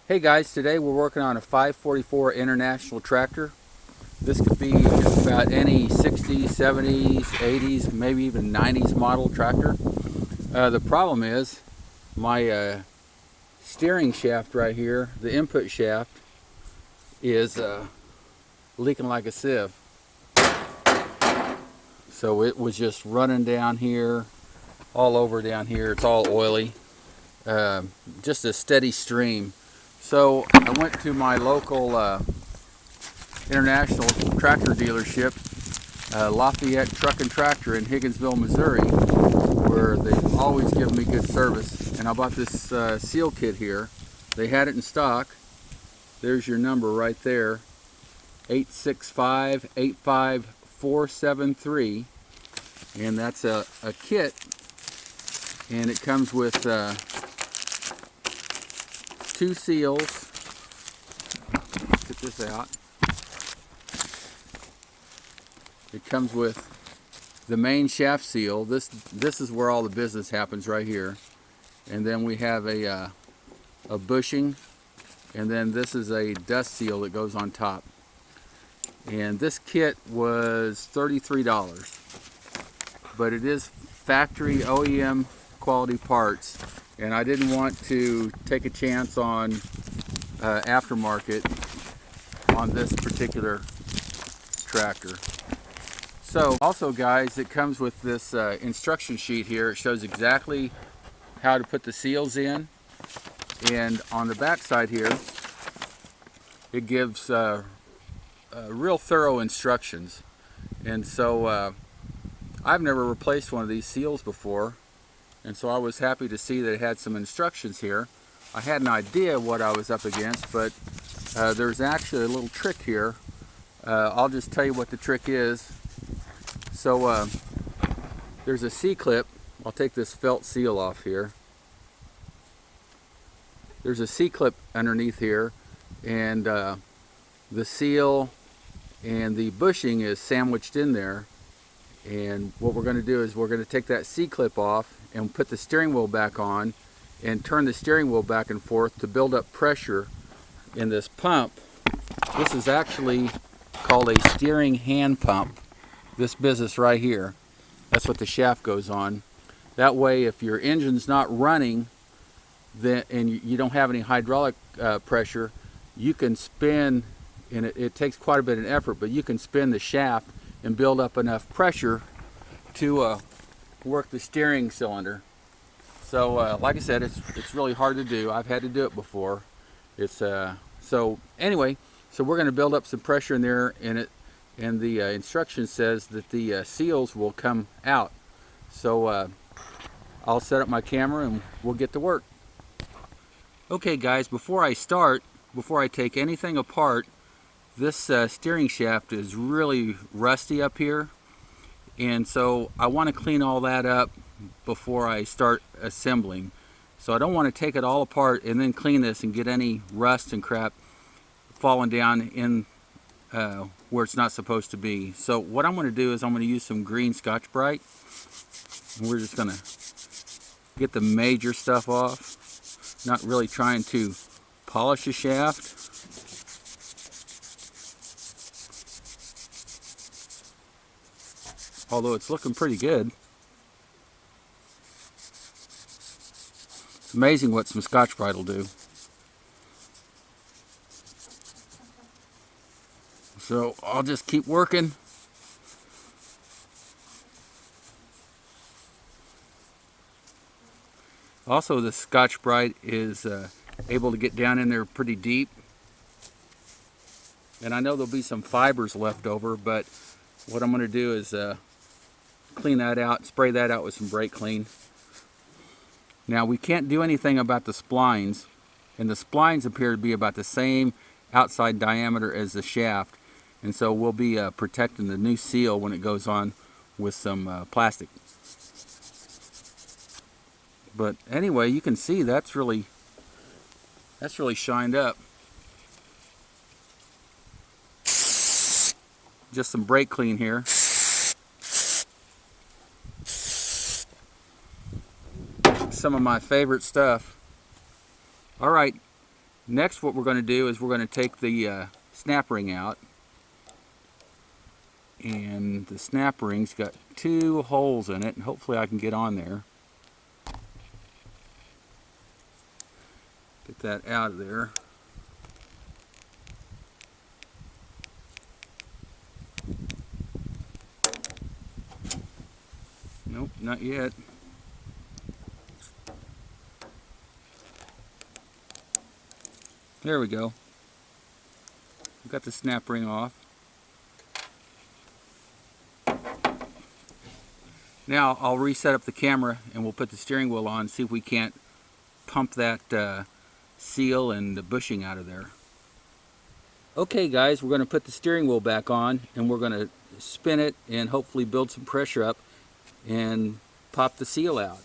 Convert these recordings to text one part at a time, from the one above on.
Hey guys, today we're working on a 544 International Tractor. This could be just about any 60s, 70s, 80s, maybe even 90s model tractor. The problem is my steering shaft right here, the input shaft, is leaking like a sieve. So it was just running down here, all over down here. It's all oily, just a steady stream. So I went to my local international tractor dealership, Lafayette Truck and Tractor in Higginsville, Missouri, where they've always given me good service. And I bought this seal kit here. They had it in stock. There's your number right there, 865-85473. And that's a kit, and it comes with 2 seals. Get this out. It comes with the main shaft seal. This is where all the business happens, right here. And then we have a bushing, and then this is a dust seal that goes on top. And this kit was $33, but it is factory OEM quality parts, and I didn't want to take a chance on aftermarket on this particular tractor. So also guys, it comes with this instruction sheet here. It shows exactly how to put the seals in, and on the back side here it gives real thorough instructions. And so I've never replaced one of these seals before, and so I was happy to see that it had some instructions here. I had an idea what I was up against, but there's actually a little trick here. I'll just tell you what the trick is. So there's a C-clip. I'll take this felt seal off here. There's a C-clip underneath here, and the seal and the bushing is sandwiched in there. And what we're going to do is we're going to take that C-clip off and put the steering wheel back on and turn the steering wheel back and forth to build up pressure in this pump. This is actually called a steering hand pump, this business right here. That's what the shaft goes on. That way, if your engine's not running then, and you don't have any hydraulic pressure, you can spin, and it takes quite a bit of effort, but you can spin the shaft and build up enough pressure to work the steering cylinder. So like I said, it's really hard to do. I've had to do it before. It's so anyway, so we're going to build up some pressure in there, and the instruction says that the seals will come out. So I'll set up my camera and we'll get to work. Okay guys, before I take anything apart, this steering shaft is really rusty up here, and so I want to clean all that up before I start assembling. So I don't want to take it all apart and then clean this and get any rust and crap falling down in where it's not supposed to be. So what I'm going to do is I'm going to use some green Scotch-Brite, and we're just going to get the major stuff off, not really trying to polish the shaft. Although it's looking pretty good. It's amazing what some Scotch-Brite will do. So I'll just keep working. Also, the Scotch-Brite is able to get down in there pretty deep. And I know there'll be some fibers left over, but what I'm going to do is clean that out, spray that out with some brake clean. Now we can't do anything about the splines, and the splines appear to be about the same outside diameter as the shaft, and so we'll be protecting the new seal when it goes on with some plastic. But anyway, you can see that's really shined up. Just some brake clean here. Some of my favorite stuff. Alright, Next, what we're going to do is we're going to take the snap ring out. And the snap ring's got 2 holes in it, and hopefully I can get on there. Get that out of there. Nope, not yet. There we go. Got the snap ring off. Now I'll reset up the camera and we'll put the steering wheel on and see if we can't pump that seal and the bushing out of there. Okay guys, we're going to put the steering wheel back on and we're going to spin it and hopefully build some pressure up and pop the seal out.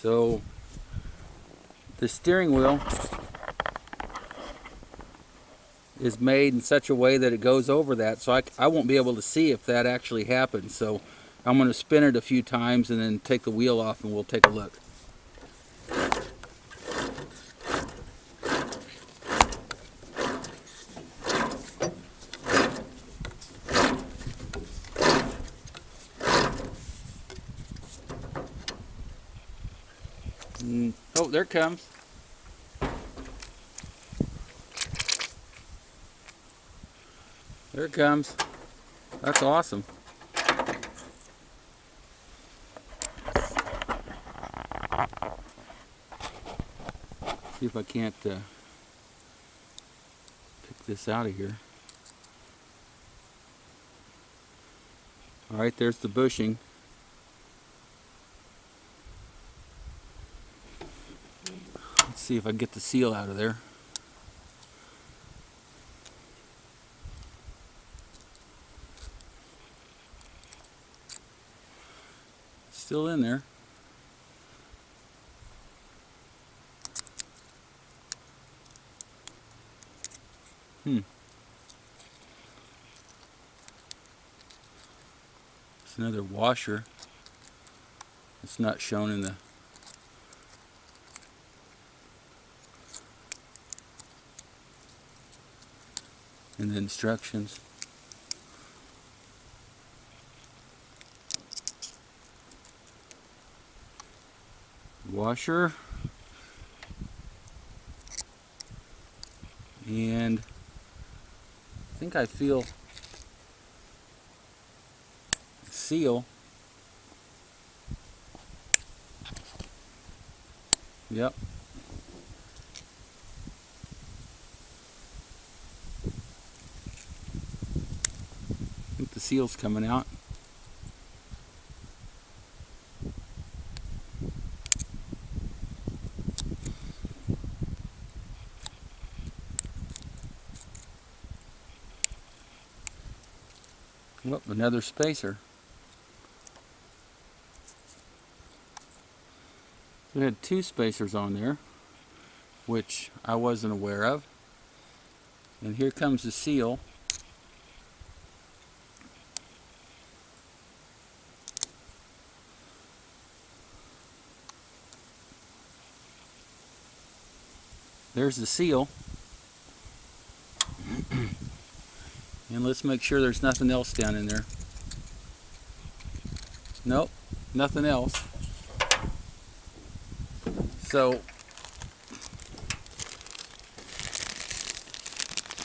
So the steering wheel is made in such a way that it goes over that, so I won't be able to see if that actually happens. So I'm going to spin it a few times and then take the wheel off and we'll take a look. Oh, there it comes. There it comes. That's awesome. See if I can't pick this out of here. Alright, there's the bushing. Let's see if I can get the seal out of there. Still in there. It's another washer. It's not shown in the instructions. Washer, and I think I feel seal. Yep. I think the seal's coming out. Whoop, another spacer. We had 2 spacers on there, which I wasn't aware of. And here comes the seal. There's the seal. And let's make sure there's nothing else down in there. Nope, nothing else. So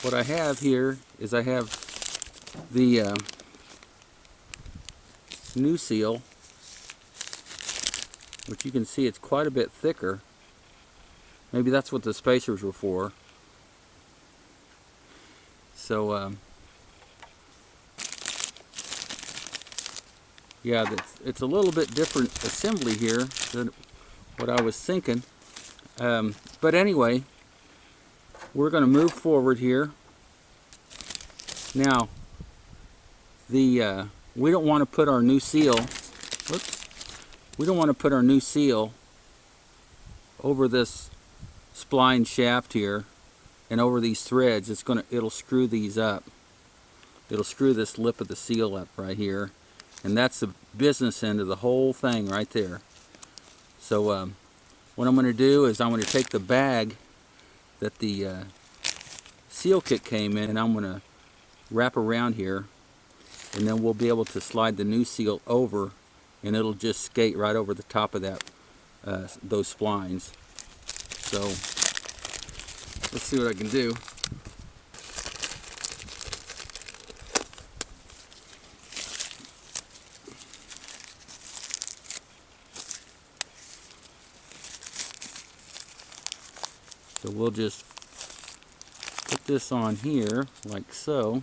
what I have here is I have the new seal, which you can see it's quite a bit thicker. Maybe that's what the spacers were for. So yeah, it's a little bit different assembly here than what I was thinking. But anyway, we're going to move forward here. Now, we don't want to put our new seal. Whoops, we don't want to put our new seal over this spline shaft here and over these threads. It'll screw these up. It'll screw this lip of the seal up right here, and that's the business end of the whole thing right there. So what I'm going to do is I'm going to take the bag that the seal kit came in, and I'm going to wrap around here, and then we'll be able to slide the new seal over, and it'll just skate right over the top of that those splines. So let's see what I can do. So we'll just put this on here like so.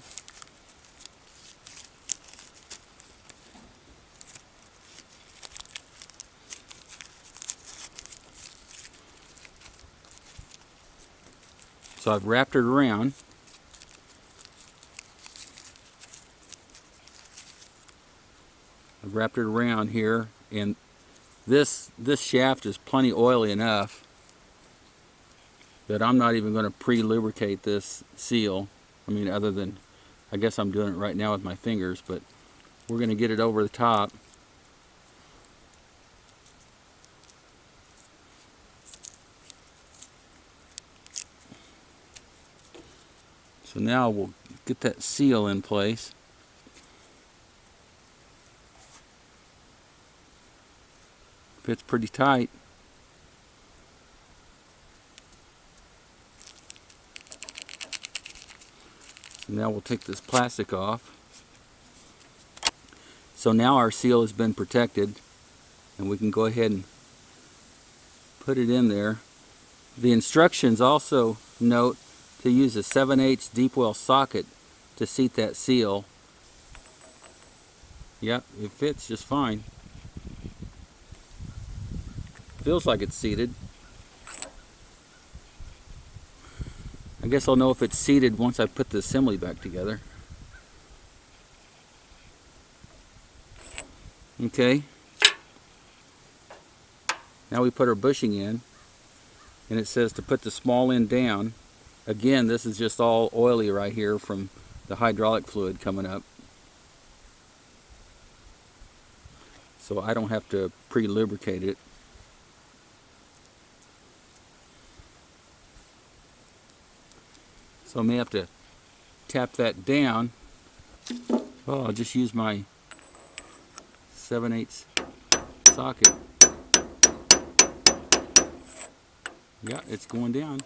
So I've wrapped it around. I've wrapped it around here, and this shaft is plenty oily enough that I'm not even going to pre-lubricate this seal. I mean, other than, I guess I'm doing it right now with my fingers, but we're going to get it over the top. So now we'll get that seal in place. Fits pretty tight. So now we'll take this plastic off. So now our seal has been protected, and we can go ahead and put it in there. The instructions also note to use a 7/8 deep well socket to seat that seal. Yep, it fits just fine. Feels like it's seated. I guess I'll know if it's seated once I put the assembly back together. Okay. Now we put our bushing in, and it says to put the small end down. Again, this is just all oily right here from the hydraulic fluid coming up. So I don't have to pre-lubricate it. So I may have to tap that down. Oh, I'll just use my 7/8 socket. Yeah, it's going down.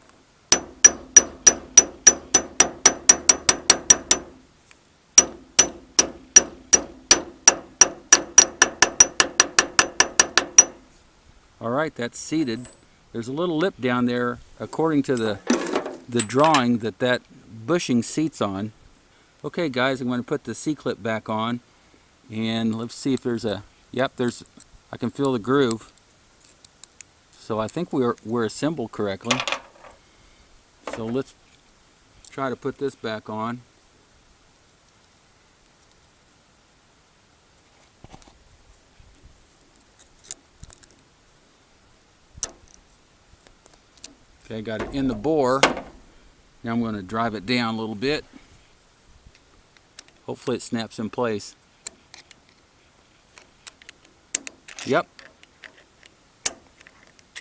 All right, that's seated. There's a little lip down there, according to the drawing, that bushing seats on. Okay guys, I'm going to put the C-clip back on, and let's see if there's a, yep, I can feel the groove. So I think we're assembled correctly. So let's try to put this back on. Okay, I got it in the bore. Now I'm going to drive it down a little bit. Hopefully it snaps in place. Yep.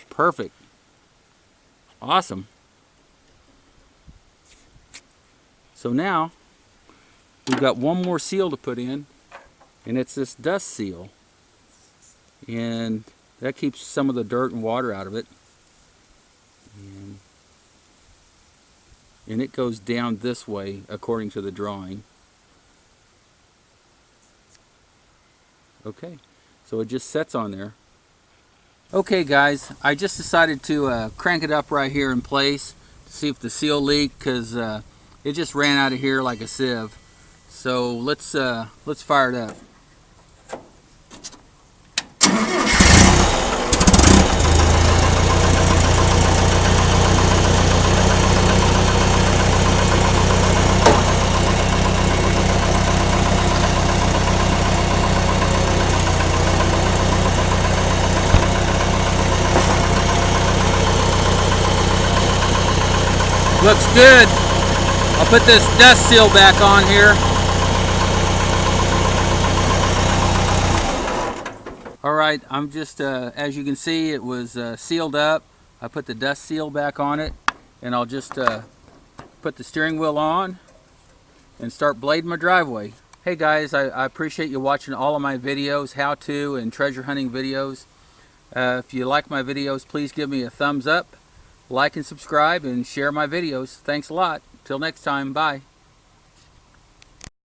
Perfect. Awesome. So now we've got one more seal to put in, and it's this dust seal. And that keeps some of the dirt and water out of it. And it goes down this way according to the drawing. Okay, so it just sets on there. Okay guys, I just decided to crank it up right here in place to see if the seal leaked, because it just ran out of here like a sieve. So let's fire it up. Looks good. I'll put this dust seal back on here. Alright, I'm just, as you can see, it was sealed up. I put the dust seal back on it, and I'll just put the steering wheel on and start blading my driveway. Hey guys, I appreciate you watching all of my videos, how-to and treasure hunting videos. If you like my videos, please give me a thumbs up, like and subscribe, and share my videos. Thanks a lot. Till next time, bye.